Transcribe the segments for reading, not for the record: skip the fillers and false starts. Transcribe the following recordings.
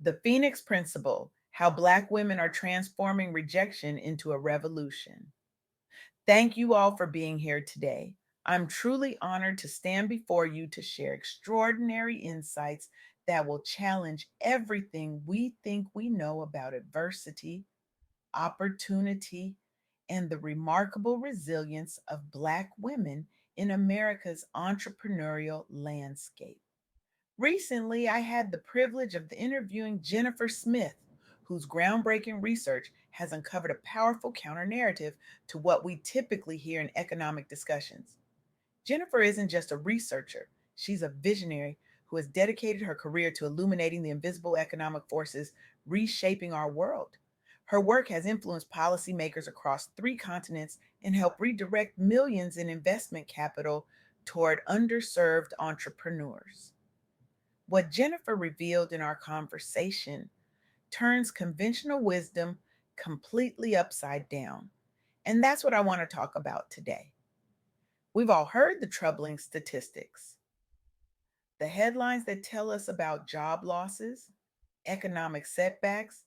The Phoenix Principle: How Black Women Are Transforming Rejection into a Revolution. Thank you all for being here today. I'm truly honored to stand before you to share extraordinary insights that will challenge everything we think we know about adversity, opportunity, and the remarkable resilience of Black women in America's entrepreneurial landscape. Recently, I had the privilege of interviewing Jennifer Smith, whose groundbreaking research has uncovered a powerful counter narrative to what we typically hear in economic discussions. Jennifer isn't just a researcher, she's a visionary who has dedicated her career to illuminating the invisible economic forces reshaping our world. Her work has influenced policymakers across three continents and helped redirect millions in investment capital toward underserved entrepreneurs. What Jennifer revealed in our conversation turns conventional wisdom completely upside down. And that's what I want to talk about today. We've all heard the troubling statistics, the headlines that tell us about job losses, economic setbacks,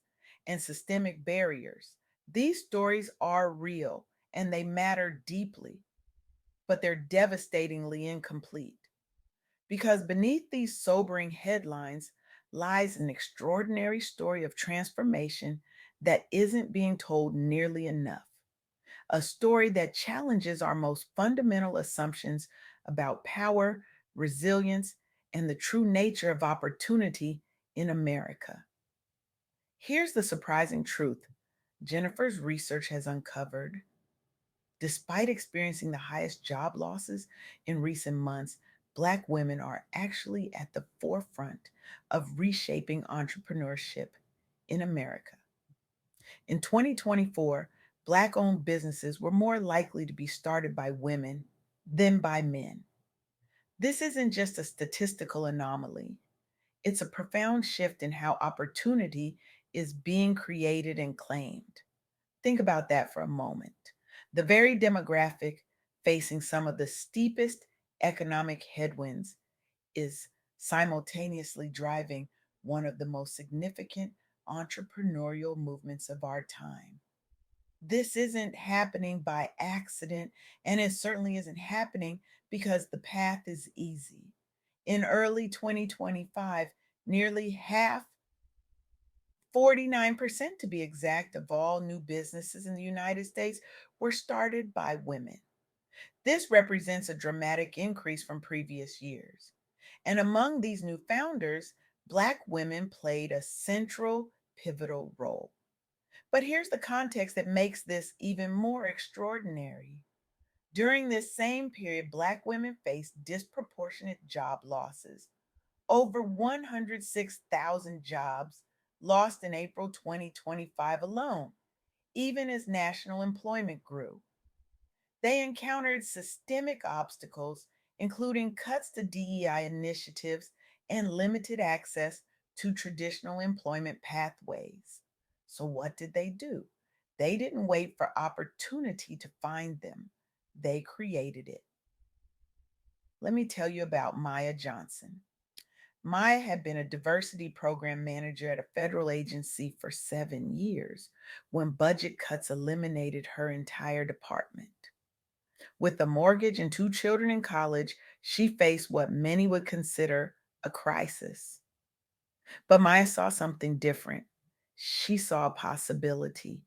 and systemic barriers. These stories are real and they matter deeply, but they're devastatingly incomplete. Because beneath these sobering headlines lies an extraordinary story of transformation that isn't being told nearly enough. A story that challenges our most fundamental assumptions about power, resilience, and the true nature of opportunity in America. Here's the surprising truth Jennifer's research has uncovered. Despite experiencing the highest job losses in recent months, Black women are actually at the forefront of reshaping entrepreneurship in America. In 2024, Black owned businesses were more likely to be started by women than by men. This isn't just a statistical anomaly, it's a profound shift in how opportunity is being created and claimed. Think about that for a moment. The very demographic facing some of the steepest economic headwinds is simultaneously driving one of the most significant entrepreneurial movements of our time. This isn't happening by accident, and it certainly isn't happening because the path is easy. In early 2025, nearly half, 49% to be exact, of all new businesses in the United States were started by women. This represents a dramatic increase from previous years. And among these new founders, Black women played a central, pivotal role. But here's the context that makes this even more extraordinary. During this same period, Black women faced disproportionate job losses. Over 106,000 jobs lost in April 2025 alone, even as national employment grew. They encountered systemic obstacles, including cuts to DEI initiatives and limited access to traditional employment pathways. So, what did they do? They didn't wait for opportunity to find them, they created it. Let me tell you about Maya Johnson. Maya had been a diversity program manager at a federal agency for 7 years when budget cuts eliminated her entire department. With a mortgage and two children in college, she faced what many would consider a crisis. But Maya saw something different. She saw a possibility.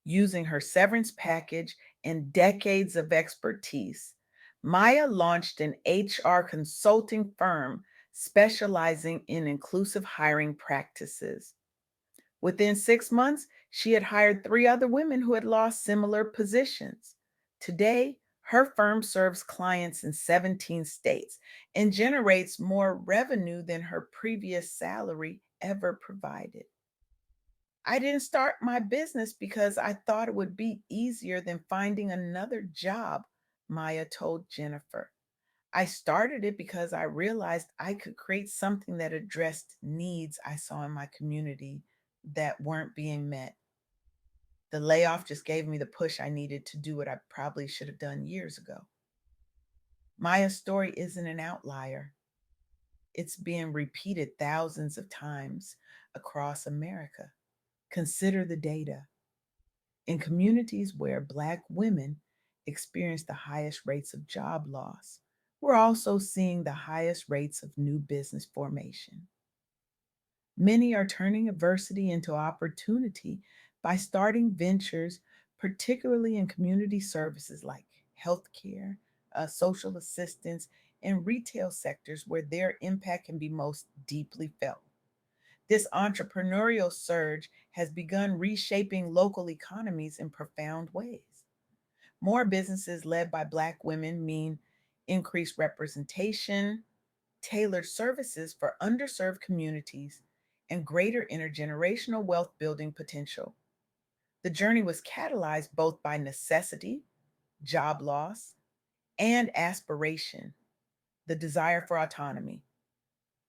Using her severance package and decades of expertise, Maya launched an HR consulting firm specializing in inclusive hiring practices. Within 6 months, she had hired three other women who had lost similar positions. Today, her firm serves clients in 17 states and generates more revenue than her previous salary ever provided. I didn't start my business because I thought it would be easier than finding another job, Maya told Jennifer. I started it because I realized I could create something that addressed needs I saw in my community that weren't being met. The layoff just gave me the push I needed to do what I probably should have done years ago. Maya's story isn't an outlier, it's being repeated thousands of times across America. Consider the data. In communities where Black women experience the highest rates of job loss, we're also seeing the highest rates of new business formation. Many are turning adversity into opportunity by starting ventures, particularly in community services like healthcare, social assistance, and retail sectors where their impact can be most deeply felt. This entrepreneurial surge has begun reshaping local economies in profound ways. More businesses led by Black women mean increased representation, tailored services for underserved communities, and greater intergenerational wealth building potential. The journey was catalyzed both by necessity, job loss, and aspiration, the desire for autonomy.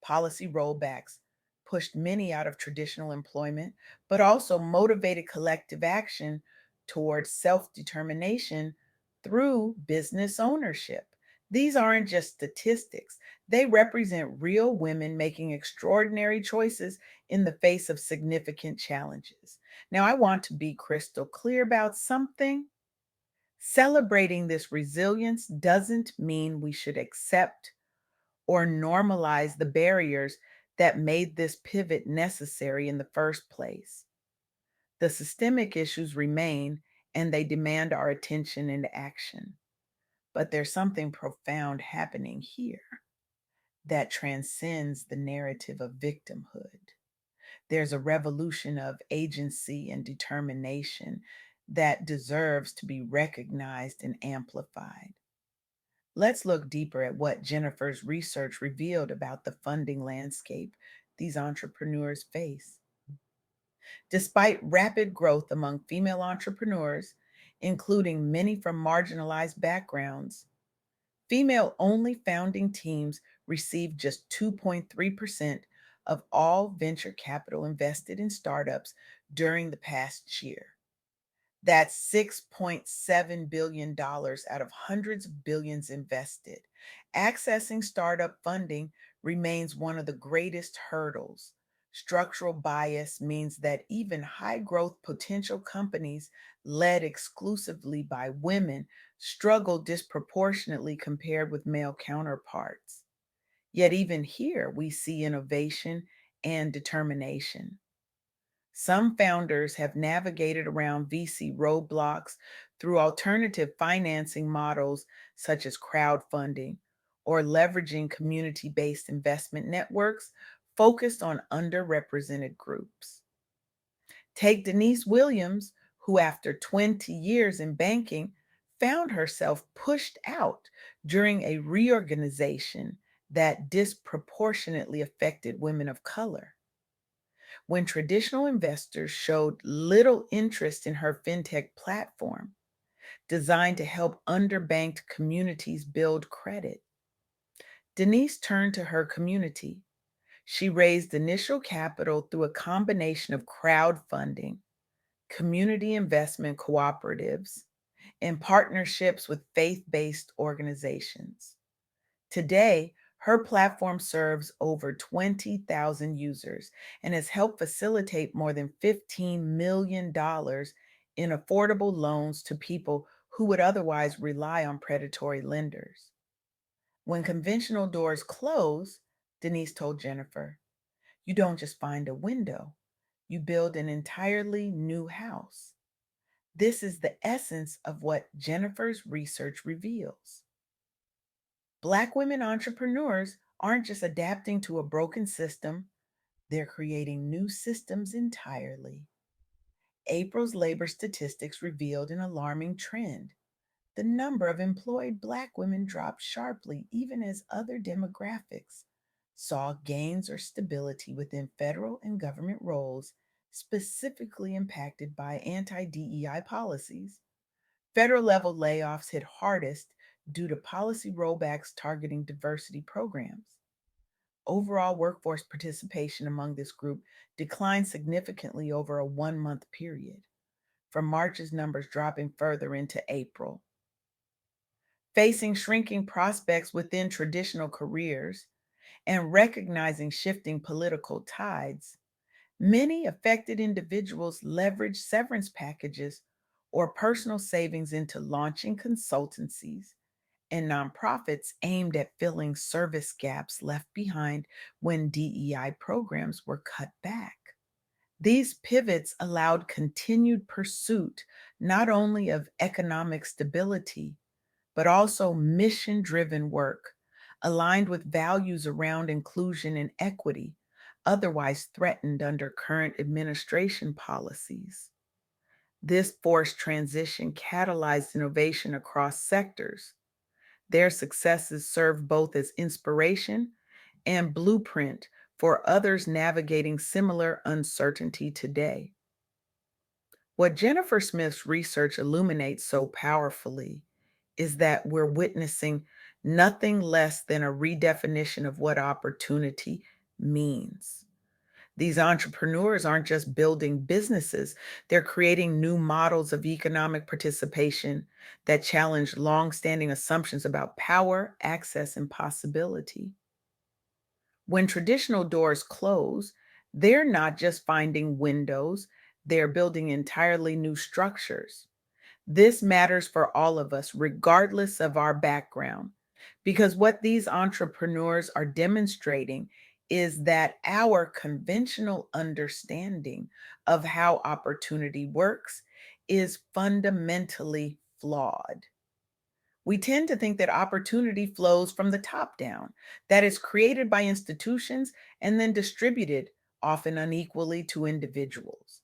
Policy rollbacks pushed many out of traditional employment, but also motivated collective action towards self determination through business ownership. These aren't just statistics, they represent real women making extraordinary choices in the face of significant challenges. Now, I want to be crystal clear about something. Celebrating this resilience doesn't mean we should accept or normalize the barriers that made this pivot necessary in the first place. The systemic issues remain and they demand our attention and action. But there's something profound happening here that transcends the narrative of victimhood. There's a revolution of agency and determination that deserves to be recognized and amplified. Let's look deeper at what Jennifer's research revealed about the funding landscape these entrepreneurs face. Despite rapid growth among female entrepreneurs, including many from marginalized backgrounds, female only founding teams received just 2.3% of all venture capital invested in startups during the past year. That's $6.7 billion out of hundreds of billions invested. Accessing startup funding remains one of the greatest hurdles. Structural bias means that even high growth potential companies led exclusively by women struggle disproportionately compared with male counterparts. Yet, even here, we see innovation and determination. Some founders have navigated around VC roadblocks through alternative financing models such as crowdfunding or leveraging community based investment networks focused on underrepresented groups. Take Denise Williams, who, after 20 years in banking, found herself pushed out during a reorganization that disproportionately affected women of color. When traditional investors showed little interest in her fintech platform, designed to help underbanked communities build credit, Denise turned to her community. She raised initial capital through a combination of crowdfunding, community investment cooperatives, and partnerships with faith based organizations. Today, her platform serves over 20,000 users and has helped facilitate more than $15 million in affordable loans to people who would otherwise rely on predatory lenders. When conventional doors close, Denise told Jennifer, you don't just find a window, you build an entirely new house. This is the essence of what Jennifer's research reveals. Black women entrepreneurs aren't just adapting to a broken system, they're creating new systems entirely. April's labor statistics revealed an alarming trend. The number of employed Black women dropped sharply, even as other demographics saw gains or stability within federal and government roles, specifically impacted by anti DEI policies. Federal level layoffs hit hardest due to policy rollbacks targeting diversity programs. Overall workforce participation among this group declined significantly over a 1 month period, from March's numbers dropping further into April. Facing shrinking prospects within traditional careers, And recognizing shifting political tides, many affected individuals leverage severance packages or personal savings into launching consultancies and nonprofits aimed at filling service gaps left behind when DEI programs were cut back. These pivots allowed continued pursuit not only of economic stability, but also mission driven work aligned with values around inclusion and equity, otherwise threatened under current administration policies. This forced transition catalyzed innovation across sectors. Their successes serve both as inspiration and blueprint for others navigating similar uncertainty today. What Jennifer Smith's research illuminates so powerfully is that we're witnessing nothing less than a redefinition of what opportunity means. These entrepreneurs aren't just building businesses, they're creating new models of economic participation that challenge longstanding assumptions about power, access, and possibility. When traditional doors close, they're not just finding windows, they're building entirely new structures. This matters for all of us, regardless of our background, because what these entrepreneurs are demonstrating is that our conventional understanding of how opportunity works is fundamentally flawed. We tend to think that opportunity flows from the top down, that is created by institutions and then distributed, often unequally, to individuals.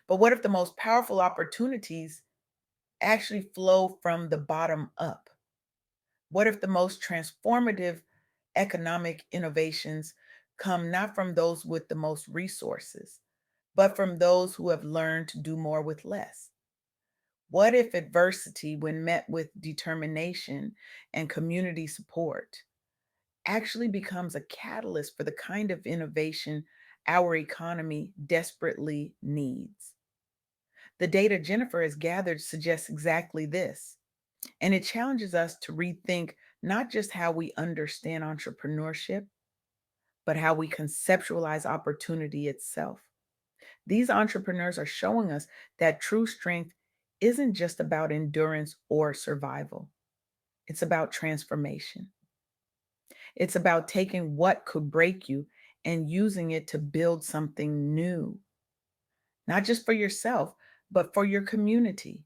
But what if the most powerful opportunities actually flow from the bottom up? What if the most transformative economic innovations come not from those with the most resources, but from those who have learned to do more with less? What if adversity, when met with determination and community support, actually becomes a catalyst for the kind of innovation our economy desperately needs? The data Jennifer has gathered suggests exactly this, and it challenges us to rethink not just how we understand entrepreneurship, but how we conceptualize opportunity itself. These entrepreneurs are showing us that true strength isn't just about endurance or survival. It's about transformation. It's about taking what could break you and using it to build something new, not just for yourself, but for your community.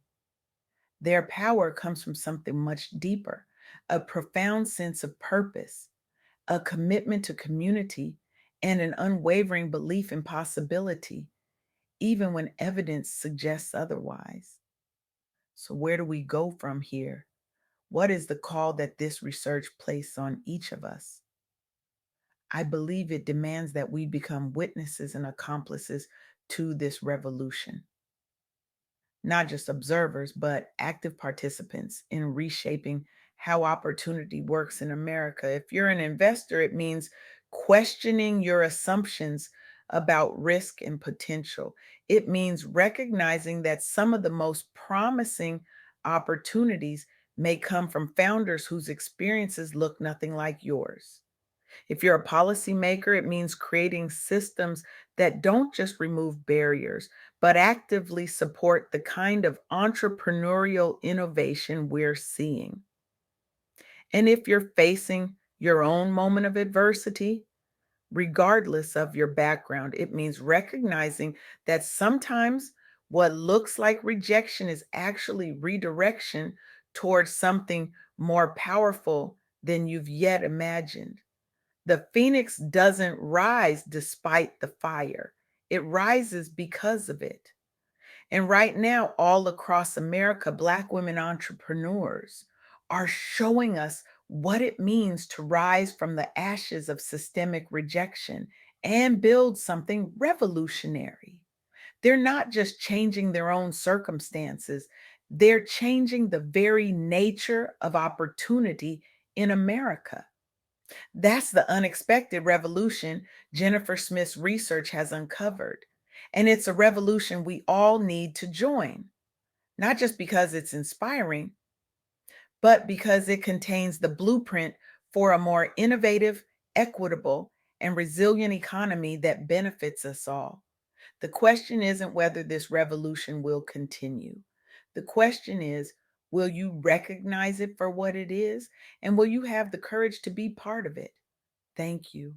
Their power comes from something much deeper, a profound sense of purpose, a commitment to community, and an unwavering belief in possibility, even when evidence suggests otherwise. So, where do we go from here? What is the call that this research places on each of us? I believe it demands that we become witnesses and accomplices to this revolution, not just observers, but active participants in reshaping how opportunity works in America. If you're an investor, it means questioning your assumptions about risk and potential. It means recognizing that some of the most promising opportunities may come from founders whose experiences look nothing like yours. If you're a policymaker, it means creating systems that don't just remove barriers, but actively support the kind of entrepreneurial innovation we're seeing. And if you're facing your own moment of adversity, regardless of your background, it means recognizing that sometimes what looks like rejection is actually redirection towards something more powerful than you've yet imagined. The phoenix doesn't rise despite the fire, it rises because of it. And right now, all across America, Black women entrepreneurs are showing us what it means to rise from the ashes of systemic rejection and build something revolutionary. They're not just changing their own circumstances, they're changing the very nature of opportunity in America. That's the unexpected revolution Jennifer Smith's research has uncovered. And it's a revolution we all need to join, not just because it's inspiring, but because it contains the blueprint for a more innovative equitable, and resilient economy that benefits us all. The question isn't whether this revolution will continue. The question is, will you recognize it for what it is? And will you have the courage to be part of it? Thank you.